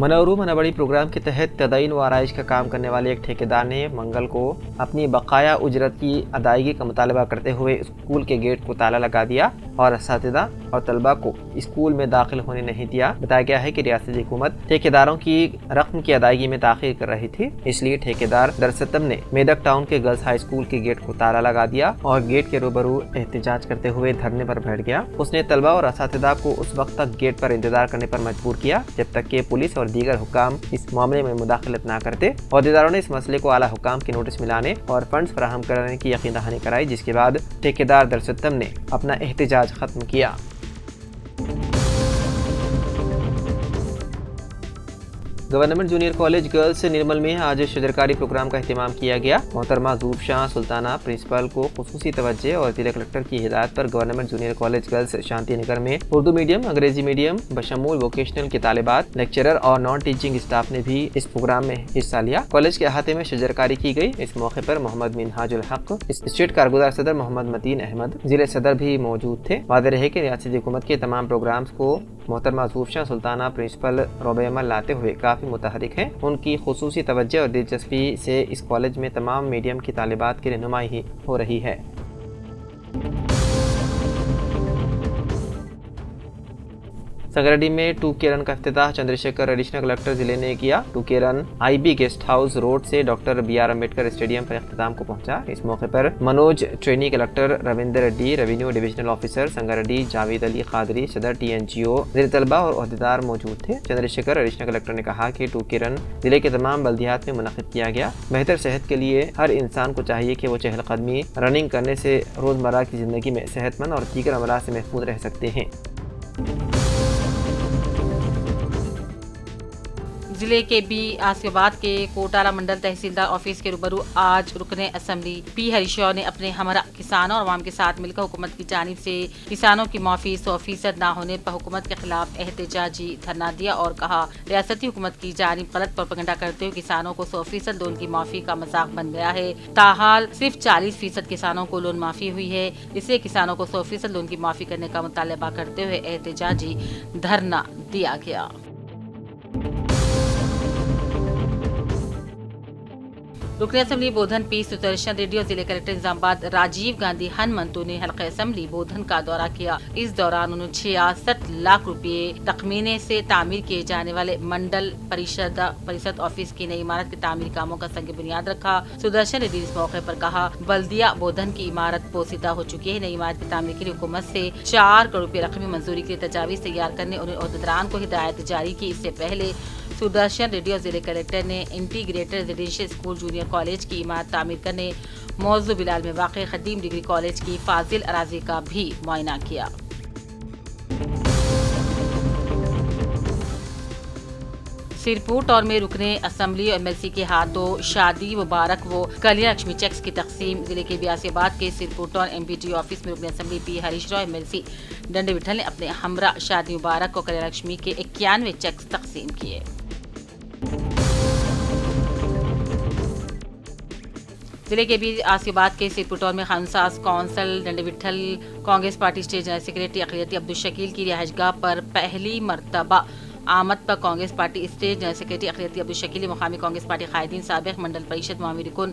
मनोरू मनबड़ी programme के तहत तदयीन व आराइश का काम करने वाले एक ठेकेदार ने मंगल को अपनी बकाया उजरत की अदायगी का मुतालबा करते हुए स्कूल के गेट को ताला लगा दिया और असातिज़ा और तलबा को स्कूल में दाखिल होने नहीं दिया। बताया गया है कि रियासती हुकूमत ठेकेदारों की रकम की अदायगी में ताख़ीर कर रही थी, इसलिए ठेकेदार दरसतम ने मेदक टाउन के गर्ल्स हाई स्कूल के गेट को ताला लगा दिया और गेट के रूबरू एहतजाज करते हुए धरने पर बैठ गया। उसने तलबा और असातिज़ा को उस वक्त तक गेट पर इंतजार करने पर मजबूर किया जब तक कि पुलिस और दीगर हुकाम इस मामले में मुदाखलत न करते। अहदेदारों ने इस मसले को आला हुकाम की नोटिस मिलाने और फंड्स फराहम करने की यकीन दहानी कराई, जिसके बाद ठेकेदार दरसतम ने अपना एहतजाज खत्म किया। गवर्नमेंट जूनियर कॉलेज गर्ल्स निर्मल में आज शजरकारी प्रोग्राम का एहतमाम किया गया। मोहतरमा ज़ूबशाह सुल्ताना प्रिंसिपल को खुसूसी तवज्जो और जिला कलेक्टर की हिदायत पर government junior college girls Shanti Nagar में उर्दू मीडियम, अंग्रेजी मीडियम बशमूल वोकेशनल के तालिबात, लेक्चरर और नॉन टीचिंग स्टाफ ने भी इस प्रोग्राम में हिस्सा लिया। कॉलेज के अहाते में शजरकारी की गई। इस मौके पर मोहम्मद मिनहाजुल हक, स्टेट कारगुजार सदर मोहम्मद मतीन अहमद, जिले सदर भी मौजूद थे। वाज़ेह रहे कि रियासती हुकूमत के तमाम प्रोग्राम्स को मोहतरमा ज़ूबशाह सुल्ताना प्रिंसिपल रोबेअमल लाते हुए काफ़ी मुतहरिक हैं। उनकी खुसूसी तवज्जो और दिलचस्पी से इस कॉलेज में तमाम मीडियम की तालिबात की रहनुमाई हो रही है। संगारेड्डी में 2K रन का इफ्तिताह चंद्रशेखर एडिशनल कलेक्टर जिले ने किया। 2K run IB guest house road से डॉक्टर BR अम्बेडकर स्टेडियम पर इख्तिताम को पहुंचा। इस मौके पर Manoj trainee collector Ravinder Reddy, revenue divisional officer Sangareddy Javed Ali Qadri, सदर TNGO, जिले तलबा और अहदेदार मौजूद थे। चंद्रशेखर एडिशनल कलेक्टर ने कहा कि 2K रन जिले के तमाम बल्दियात में मुनक़िद किया गया। बेहतर सेहत के लिए हर इंसान को चाहिए कि वो चहलकदमी रनिंग करने से रोज़मर्रा की ज़िंदगी में सेहतमंद और दीगर अमराज से महफूज रह सकते हैं। जिले के बी आसिफाबाद के कोटाला मंडल तहसीलदार ऑफिस के रूबरू आज रुकने असम्बली P हरीशौ ने अपने हमरा किसानों और आवाम के साथ मिलकर हुकूमत की जानिब से किसानों की माफी 100% न होने पर हुकूमत के खिलाफ एहतजाजी धरना दिया और कहा रियासती हुकूमत की जानिब गलत प्रोपेगेंडा करते हुए किसानों को 100% लोन की माफी का मजाक बन गया है। ताहाल सिर्फ 40% किसानों को लोन माफी हुई है, इससे किसानों को 100% लोन की माफी करने का मुतालबा करते हुए एहतजाजी धरना दिया गया। रुकन असम्बली बोधन P सुदर्शन रेड्डी और जिले कलेक्टर निजामाबाद राजीव गांधी हनमंतु ने हल्का असम्बली बोधन का दौरा किया। इस दौरान उन्होंने 66 लाख रुपए तखमीने से तामीर किए जाने वाले मंडल परिषद ऑफिस की नई इमारत के तामीर कामों का संग बुनियाद रखा। सुदर्शन रेड्डी इस मौके पर कहा बल्दिया बोधन की इमारत पोसीदा हो चुकी है। नई इमारत की तामीर के लिए हुकूमत से 4 करोड़ रुपए रकमी मंजूरी के लिए तजावीज तैयार करने उन्हें अहदेदारान को हिदायत जारी की। इससे पहले सुदर्शन रेड्डी और जिले कलेक्टर ने integrated residential school junior college की इमारत तामीर करने मौजू बिलाल में वाक़ खदीम डिग्री कॉलेज की फाजिल अराजी का भी मुआयना किया। सिरपुर टॉर में रुकने असम्बली और MLC के हाथों शादी मुबारक व कल्याण लक्ष्मी चेक्स की तकसीम। जिले के बियासीबाद के सिरपुर टॉर MPT ऑफिस में रुकने assembly P Harish Rao MLC डंडे विठल ने अपने हमरा शादी मुबारक और कल्याण लक्ष्मी के 91 चेक्स तकसीम किए। जिले के भी आसिफाबाद के सिरपुर में खानसाज council Dande Vithal Congress party state general secretary अक़लियती अब्दुल शकील की रिहाइशगाह पर पहली मरतबा आमद पर Congress party state general secretary अक़लियती अब्दुल शकील, मुकामी कांग्रेस पार्टी कायदीन, साबिक़ मंडल परिषद मामी रुकन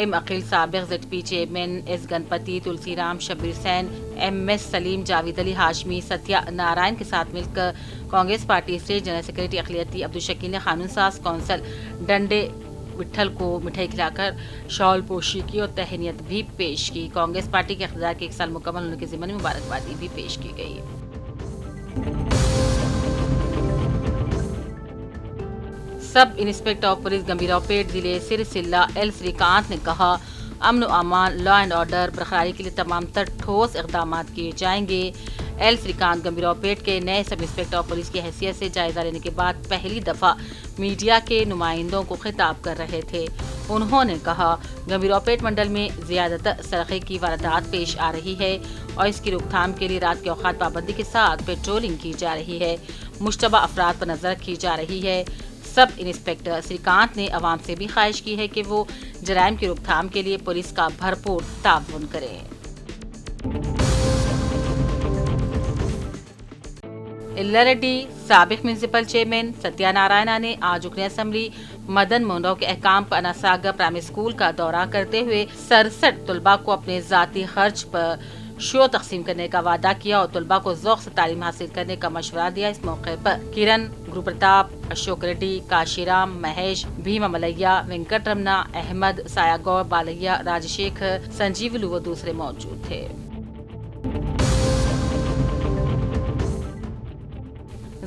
M अकील, साबिक़ ZP chairman S Ganapati, Tulsiram, Shabbir Hussain, MS Saleem, Javed Ali Hashmi, Satya Narayan के साथ मिलकर Congress party state general secretary अक़लियती अब्दुल शकील ने कानूनसाज कौंसल डंडे विठल को मिठाई खिलाकर शॉल पोशी की और तहनीत भी पेश की। कांग्रेस पार्टी के इक़्तिदार के 1 साल मुकम्मल होने के ज़िम्मन में मुबारकबादी भी पेश की गई। सब इंस्पेक्टर ऑफ पुलिस गंभीरापेट जिले सिरसिल्ला L श्रीकांत ने कहा अमन व अमान, लॉ एंड ऑर्डर बरकरारी के लिए तमाम तर ठोस इक़दाम किए जाएंगे। L श्रीकांत गंभीरापेट के नए सब इंस्पेक्टर ऑफ पुलिस की हैसियत से जायजा लेने के बाद पहली दफा मीडिया के नुमाइंदों को खिताब कर रहे थे। उन्होंने कहा गंभीरापेट मंडल में ज़्यादातर सरक़े की वारदात पेश आ रही है और इसकी रोकथाम के लिए रात के औकात पाबंदी के साथ पेट्रोलिंग की जा रही है, मुश्तबा अफराद पर नजर रखी जा रही है। सब इंस्पेक्टर श्रीकांत ने अवाम से भी ख्वाहिश की है कि वो जराइम की रोकथाम के लिए पुलिस का भरपूर ताउन करें। एल्लारेड्डी साबिक म्यूनसिपल चेयरमैन सत्यानारायणा ने आज रुकन असम्बली मदन मोहन राव के अहकाम पर अनासागर प्राइमरी स्कूल का दौरा करते हुए 67 तलबा को अपने जाती खर्च पर शो तकसीम करने का वादा किया और तलबा को ज़ौक़ से तालीम हासिल करने का मशवरा दिया। इस मौके पर किरण, गुरु प्रताप, अशोक रेड्डी, काशीराम, महेश, भीमा मलैया, वेंकट रमना, अहमद, सायागौर, बालैया, राजशेखर, संजीवलू व दूसरे मौजूद थे।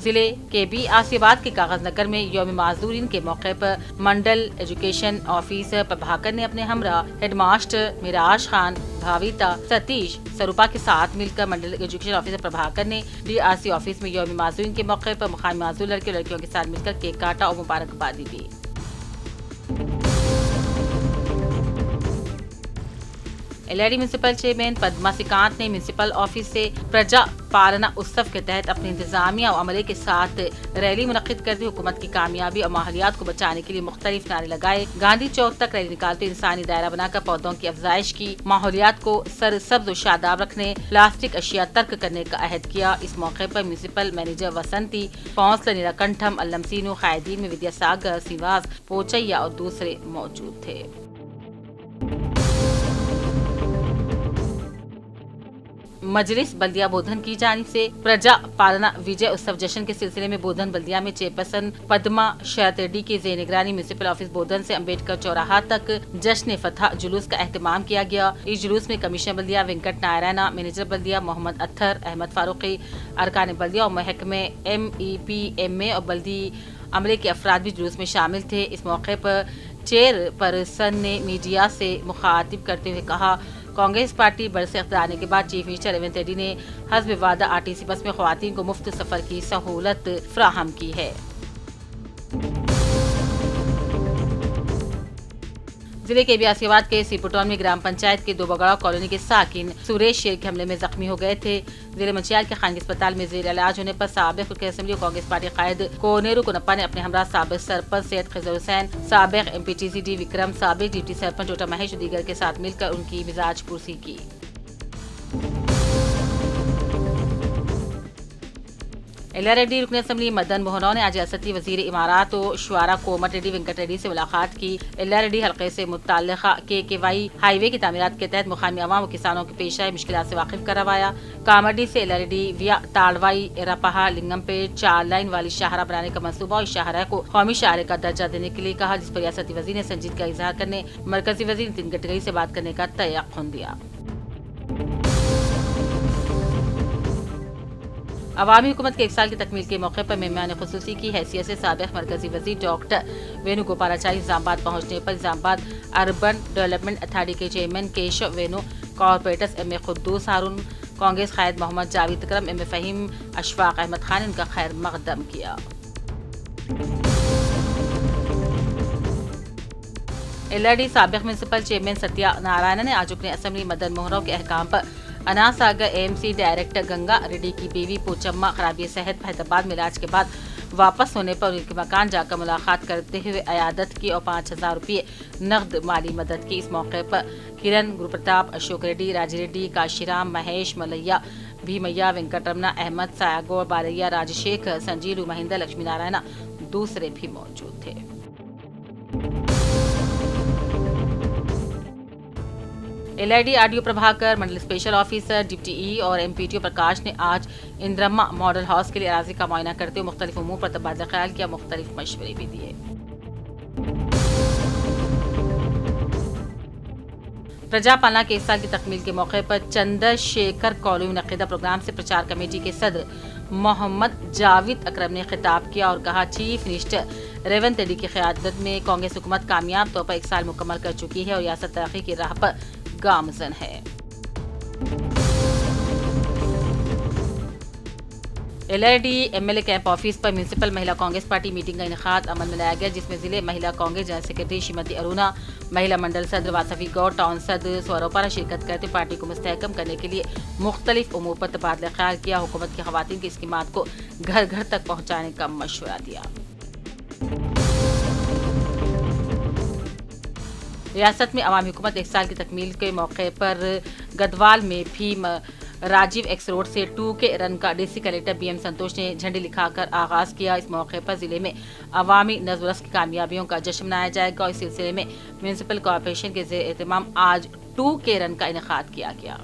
जिले के बी आसियाबाद के कागज नगर में यौम माजदूरीन के मौके पर मंडल एजुकेशन ऑफिसर प्रभाकर ने अपने हमरा हेडमास्टर मिराज खान, भाविता, सतीश, स्वरूपा के साथ मिलकर मंडल एजुकेशन ऑफिसर प्रभाकर ने DRC ऑफिस में यौम माजदूरीन के मौके पर मुकामी माजदूर लड़के लड़कियों के साथ मिलकर केक काटा और मुबारकबादी दी। एलआईडी म्यूनसिपल चेयरमैन पद्मा सिकांत ने म्यूनसिपल ऑफिस से प्रजा पालना उत्सव के तहत अपने इंतजामिया और अमले के साथ रैली मुनक्किद करते हुकूमत की कामयाबी और माहौलियात को बचाने के लिए मुख्तलिफ नारे लगाए। गांधी चौक तक रैली निकालते इंसानी दायरा बनाकर पौधों की अफजाइश की, माहौलियात को सरसब्ज और शादाब रखने, प्लास्टिक अशिया तर्क करने का अहद किया। इस मौके पर म्यूनसिपल मैनेजर वसंती, कौंसलर नीलाकंठम, अल्लमसीनू, कायदीन में विद्यासागर, सिवास, पोचैया और दूसरे मौजूद थे। मजलिस बल्दिया बोधन की जानिब से प्रजा पालना विजय उत्सव जश्न के सिलसिले में बोधन बल्दिया में चेयरपर्सन पद्मा शरत रेड्डी की जेर निगरानी म्यूनसिपल ऑफिस बोधन से अम्बेडकर चौराहा तक जश्न फतह जुलूस का एहतमाम किया गया। इस जुलूस में कमिश्नर बल्दिया वेंकट नारायणा, मैनेजर बल्दिया मोहम्मद अत्थर, अहमद फारूकी, अरकान बल्दिया और महकमे MEPMA और बल्दी अमले के अफराद भी जुलूस में शामिल थे। इस मौके पर चेयरपर्सन ने मीडिया से मुखातिब करते हुए कहा, कांग्रेस पार्टी बरसे इख्तियार आने के बाद चीफ मिनिस्टर रेवंत रेड्डी ने हस्ब वादा RTC बस में ख्वातीन को मुफ्त सफर की सहूलत फ्राहम की है। जिले के बियासियाबाद के सीपुटौन में ग्राम पंचायत के 2 बगड़ा कॉलोनी के साकिन सुरेश शेर के हमले में जख्मी हो गए थे। जिले मंचियाल के खानगी अस्पताल में जेर इलाज होने पर साबिक रुकन असेंबली कांग्रेस पार्टी कायद कोनेरू कुनप्पा ने अपने हमरा साबिक सरपंच सैयद खिजर हुसैन, साबिक MPTCD विक्रम, साबिक डिप्टी सरपंच डॉक्टर महेश दीगर के साथ मिलकर उनकी मिजाज पुरसी की। एल्लारेड्डी रुकन असेंबली मदन मोहन राव ने आज रियासती वजीर इमारात और शुआरा कोमट रेड्डी वेंकट रेड्डी से मुलाकात की। एल्लारेड्डी हल्के से मुत्तल्लिक़ा KKY हाईवे की तामीरात के तहत मुकामी अवाम और किसानों के पेश आए मुश्किलात से वाकिफ करवाया। कामडी से एल्लारेड्डी विया ताड़वाई, एरापहा, लिंगमपेट 4 लाइन वाली शाहरा बनाने का मंसूबा और शाहरा को कौमी शाहरे का दर्जा देने के लिए कहा, जिस पर रियासती वजीर ने संजीदगी का इजहार करने मरकजी वजीर नितिन गडकरी से बात करने का तयक़्क़ुन दिया। अवामी हुकूमत के 1 साल की तकमील के मौके पर मेहमान खुसूसी की हैसियत से साबिक मरकजी वजीर डॉक्टर वेणुगोपालाचारी निजामाबाद पहुँचने पर निजामाबाद अर्बन डेवलपमेंट अथॉरिटी के चेयरमैन केशव वेणु, कॉरपोरेटर्स MA खुद्दूस हारून, कांग्रेस कायद मोहम्मद जावेद अकरम, MA फहीम, अशफाक अहमद खान ने उनका खैर मकदम किया। एल्लारेड्डी साबिक म्यूनसिपल चेयरमैन सत्यानारायणा ने आज रुकन असेंबली मदन मोहन राव के अहकाम पर अनासागर AMC डायरेक्टर गंगा रेड्डी की बीवी पोचम्मा खराबी सेहत फैजाबाद में इलाज के बाद वापस होने पर उनके मकान जाकर मुलाकात करते हुए अयादत की और 5000 रुपये नकद माली मदद की। इस मौके पर किरण, गुरु प्रताप, अशोक रेड्डी, राजी रेड्डी, काशीराम, महेश, मलैया, भीमैया, वेंकट रमना, अहमद, सायागौर, बालैया, राजशेखर, संजीलू, महेंद्र, लक्ष्मी नारायणा दूसरे भी मौजूद थे। एलआईडी आरडीओ प्रभाकर, मंडल स्पेशल ऑफिसर डिप्टी ई और MPTO प्रकाश ने आज इंद्रम्मा मॉडल हाउस के लिए अराजी का मुआयना करते हुए मुख्तलिफ उमूर पर तबादला ख्याल किया, मुख्तलिफ मशवरे भी दिए। प्रजा पालना के 1 साल की तकमील के मौके पर चंद्रशेखर कॉलोनी में मुनक्किदा प्रोग्राम से प्रचार कमेटी के सदर मोहम्मद जावेद अकरम ने खिताब किया और कहा, चीफ मिनिस्टर रेवंत रेड्डी की क़यादत में कांग्रेस हुकूमत कामयाब तौर पर 1 साल मुकम्मल कर चुकी है और रियासत तरक्की की राह पर गामजन है। एलआईडी MLA कैंप ऑफिस पर म्यूनसिपल महिला कांग्रेस पार्टी मीटिंग का इनेकाद अमल में लाया गया, जिसमें जिले महिला कांग्रेस जनरल सेक्रेटरी श्रीमती अरुणा, महिला मंडल सदर वासफी गौड़, टाउन सदर स्वरूपा ने शिरकत करते पार्टी को मुस्तहकम करने के लिए मुख्तलिफ उमूर पर तबादला ख्याल किया, हुकूमत की खवातीन की स्कीमात को घर घर तक पहुँचाने का मशवरा दिया। रियासत में अवामी हुकूमत 1 साल की तकमील के मौके पर गदवाल में भी राजीव एक्स रोड से 2K रन का डीसी कलेक्टर BM संतोष ने झंडी दिखाकर आगाज किया। इस मौके पर जिले में अवामी नज़्म की कामयाबियों का जश्न मनाया जाएगा और इस सिलसिले में म्यूनिसिपल कॉर्पोरेशन के ज़ेर एहतमाम आज 2K रन का इनेकाद किया गया।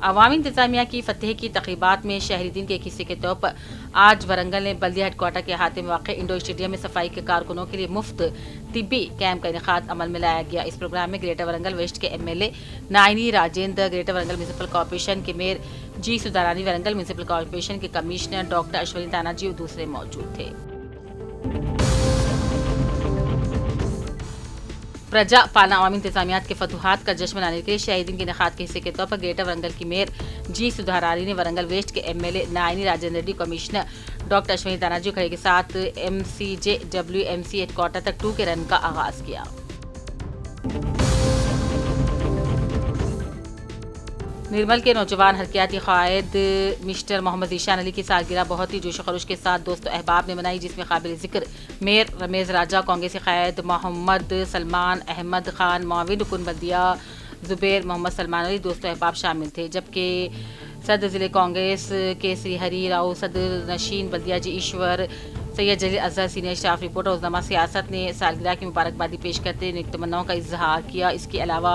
अवामी इंतजामिया की फतेह की तक़रीबात में शहरी दिन के एक हिस्से के तौर पर आज वरंगल ने बल्दिया हेडक्वार्टर के अहाते में वाक़ इंडोर स्टेडियम में सफाई के कारकुनों के लिए मुफ्त तिब्बी कैंप का इनेकाद अमल में लाया गया। इस प्रोग्राम में ग्रेटर वरंगल वेस्ट के MLA Naini Rajender, Greater Warangal municipal corporation के mayor G Sudharani, Warangal municipal corporation के कमिश्नर डॉक्टर अश्विनी तानाजी और दूसरे मौजूद थे। प्रजा पालना अवामी इंतजामियात के फतूहात का जश्न मनाने के लिए शहीद दिन के इनेकाद के हिस्से के तौर पर ग्रेटर वरंगल की मेयर G सुधारानी ने वरंगल वेस्ट के MLA Naini Rajendra Reddy, commissioner doctor Ashwini Tanaji खड़े के साथ MCJ WMC हेडक्वार्टर तक 2K रन का आगाज किया। निर्मल के नौजवान हरकियाती कायद मिस्टर मोहम्मद ईशान अली की सालगिरह बहुत ही जोश खरोश के साथ दोस्तों अहबाब ने मनाई, जिसमें काबिल जिक्र मेयर रमेश राजा, कांग्रेसी कायद मोहम्मद सलमान अहमद खान, माविन रुकन बल्दिया जुबैर मोहम्मद सलमान अली दोस्तों अहबाब शामिल थे। जबकि सदर ज़िले कांग्रेस के श्री हरी राव, सदर नशीन बल्दिया जी ईश्वर, सैयद जलील अजहर, सीनियर स्टाफ रिपोर्टर उज़्ज़मा सियासत ने सालगिरह की मुबारकबादी पेश करते नेक तमन्नाओं का इजहार किया। इसके अलावा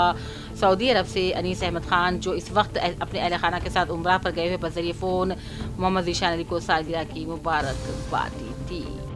सऊदी अरब से अनीस अहमद खान जो इस वक्त अपने अहल खाना के साथ उम्रा पर गए हुए बज़रिए फ़ोन मोहम्मद ईशान अली को सालगिरह की मुबारकबादी दी।